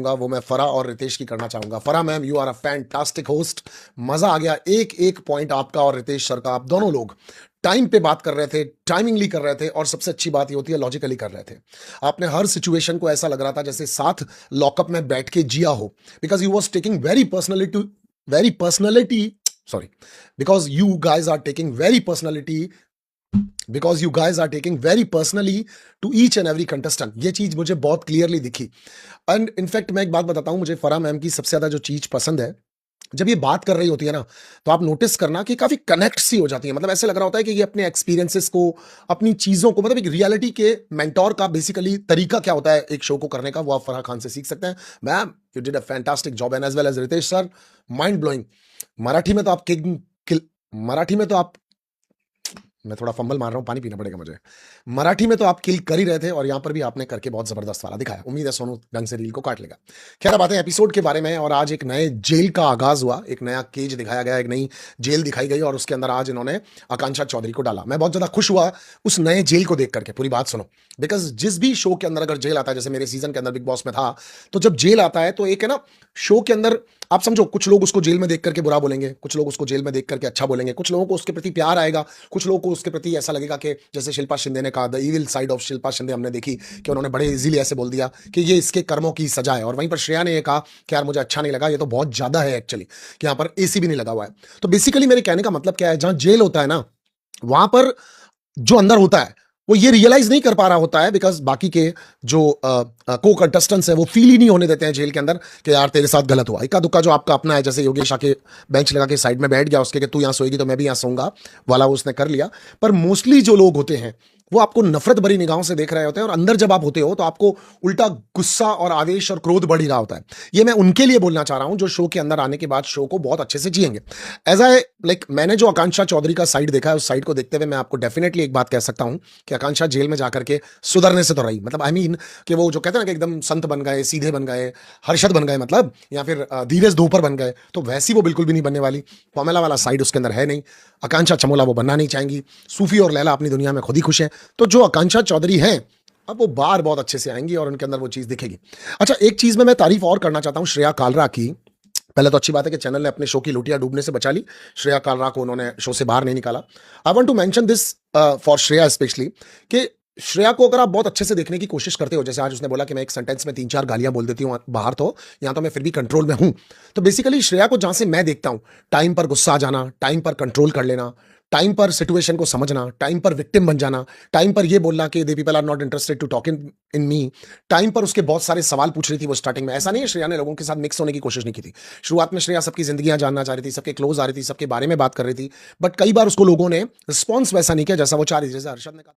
चाहूंगा वो मैं फरा और रितेश की करना चाहूंगा। Farah ma'am, you are a fantastic host. मजा आ गया, एक एक पॉइंट आपका और रितेश सर का, आप दोनों लोग टाइम पे बात कर रहे थे, टाइमिंगली कर रहे थे, और सबसे अच्छी बात ये होती है लॉजिकली कर रहे थे। आपने हर सिचुएशन को ऐसा लग रहा था जैसे साथ लॉकअप में बैठ के जिया हो, because you was taking very personality sorry because you guys are taking very personality because you guys are taking very personally to each and every contestant. ये चीज मुझे बहुत क्लियरली दिखी। एंड इनफैक्ट मैं एक बात बताता हूं, मुझे फरा मैम की सबसे ज्यादा जो चीज पसंद है, जब ये बात कर रही होती है ना, तो आप नोटिस करना कि काफी कनेक्ट सी हो जाती है। मतलब ऐसे लग रहा होता है कि ये अपने एक्सपीरियंसेस को, अपनी चीजों को, मतलब एक रियलिटी के मेंटोर का बेसिकली तरीका क्या होता है एक शो को करने का, वो आप फराह खान से सीख सकते हैं। Ma'am, you did a fantastic job, and as well as Ritesh sir, mind blowing. Marathi में तो आप मराठी में तो आप, मैं थोड़ा फंबल मार रहा हूं, पानी पीना पड़ेगा मुझे। मराठी में तो आप किल कर ही रहे थे, और यहां पर भी आपने करके बहुत जबरदस्त वाला दिखाया। उम्मीद है सोनू ढंग से रील को काट लेगा। खैर, बात है एपिसोड के बारे में, और आज एक नए जेल का आगाज हुआ, एक नया केज दिखाया गया, एक नई जेल दिखाई गई, और उसके अंदर आज इन्होंने आकांक्षा चौधरी को डाला। मैं बहुत ज्यादा खुश हुआ उस नए जेल को देख करके। पूरी बात सुनो, बिकॉज जिस भी शो के अंदर अगर जेल आता है, जैसे मेरे सीजन के अंदर बिग बॉस में था, तो जब जेल आता है तो एक है ना, शो के अंदर आप समझो, कुछ लोग उसको जेल में देख करके बुरा बोलेंगे, कुछ लोग उसको जेल में देख करके अच्छा बोलेंगे, कुछ लोगों को उसके प्रति प्यार आएगा, कुछ लोगों को उसके प्रति ऐसा लगेगा कि जैसे शिल्पा शिंदे ने कहा, the evil side of Shilpa Shinde हमने देखी कि उन्होंने बड़े इजीली ऐसे बोल दिया कि ये इसके कर्मों की सजा है। और वहीं पर श्रेया ने ये कहा कि यार मुझे अच्छा नहीं लगा, ये तो बहुत ज्यादा है एक्चुअली, कि यहाँ पर एसी भी नहीं लगा हुआ है। तो बेसिकली मेरे कहने का मतलब क्या है, जहां जेल होता है ना, वहां पर जो अंदर होता है वो ये रियलाइज नहीं कर पा रहा होता है, बिकॉज बाकी के जो को कंटेस्टेंट्स है वो फील ही नहीं होने देते हैं जेल के अंदर कि यार तेरे साथ गलत हुआ। इक्का दुक्का जो आपका अपना है, जैसे योगेश आके बेंच लगा के साइड में बैठ गया उसके कि तू यहां सोएगी तो मैं भी यहां सोऊंगा वाला, वो उसने कर लिया। पर मोस्टली जो लोग होते हैं वो आपको नफरत भरी निगाहों से देख रहे होते हैं, और अंदर जब आप होते हो तो आपको उल्टा गुस्सा और आवेश और क्रोध बढ़ ही रहा होता है। ये मैं उनके लिए बोलना चाह रहा हूं जो शो के अंदर आने के बाद शो को बहुत अच्छे से जिएंगे। एज आई लाइक, मैंने जो आकांक्षा चौधरी का साइड देखा है, उस साइड को देखते हुए मैं आपको डेफिनेटली एक बात कह सकता हूं कि आकांक्षा जेल में जाकर के सुधरने से तो रही, मतलब आई मीन कि वो जो कहते हैं ना कि एकदम संत बन गए, सीधे बन गए, हर्षद बन गए, मतलब या फिर धीरज धूपर बन गए, तो वैसी वो बिल्कुल भी नहीं बनने वाली। पमेला वाला साइड उसके अंदर है नहीं। आकांक्षा चमोला वो बनना नहीं चाहेंगी। सूफी और लैला अपनी दुनिया में खुद ही खुश है। तो जो आकांक्षा चौधरी हैं, अब वो बार बहुत अच्छे से आएंगी और उनके अंदर वो चीज दिखेगी। अच्छा, एक चीज में मैं तारीफ और करना चाहता हूं श्रेया कालरा की। पहले तो अच्छी बात है कि चैनल ने अपने शो की लुटिया डूबने से बचा ली, श्रेया कालरा को उन्होंने शो से बाहर नहीं निकाला। I want to mention this for Shreya specially, कि श्रेया को अगर आप बहुत अच्छे से देखने की कोशिश करते हो, जैसे आज उसने बोला कि मैं एक सेंटेंस में 3-4 गालियां बोल देती हूं बाहर, तो यहां तो मैं फिर भी कंट्रोल में हूं। तो बेसिकली श्रेया को जहां से मैं देखता हूं, टाइम पर गुस्सा आ जाना, टाइम पर कंट्रोल कर लेना, टाइम पर सिचुएशन को समझना, टाइम पर विक्टिम बन जाना, टाइम पर ये बोलना कि they people are not interested to talk in me, time पर उसके बहुत सारे सवाल पूछ रही थी वो स्टार्टिंग में। ऐसा नहीं है श्रेया ने लोगों के साथ मिक्स होने की कोशिश नहीं की थी। शुरुआत में श्रेया सबकी जिंदगियां जानना चाह रही थी, सबके क्लोज आ रही थी, सबके बारे में बात कर रही थी, बट कई बार उसको लोगों ने रिस्पॉन्स वैसा नहीं किया जैसा वो चाह रही थी। जैसे हर्षद ने कहा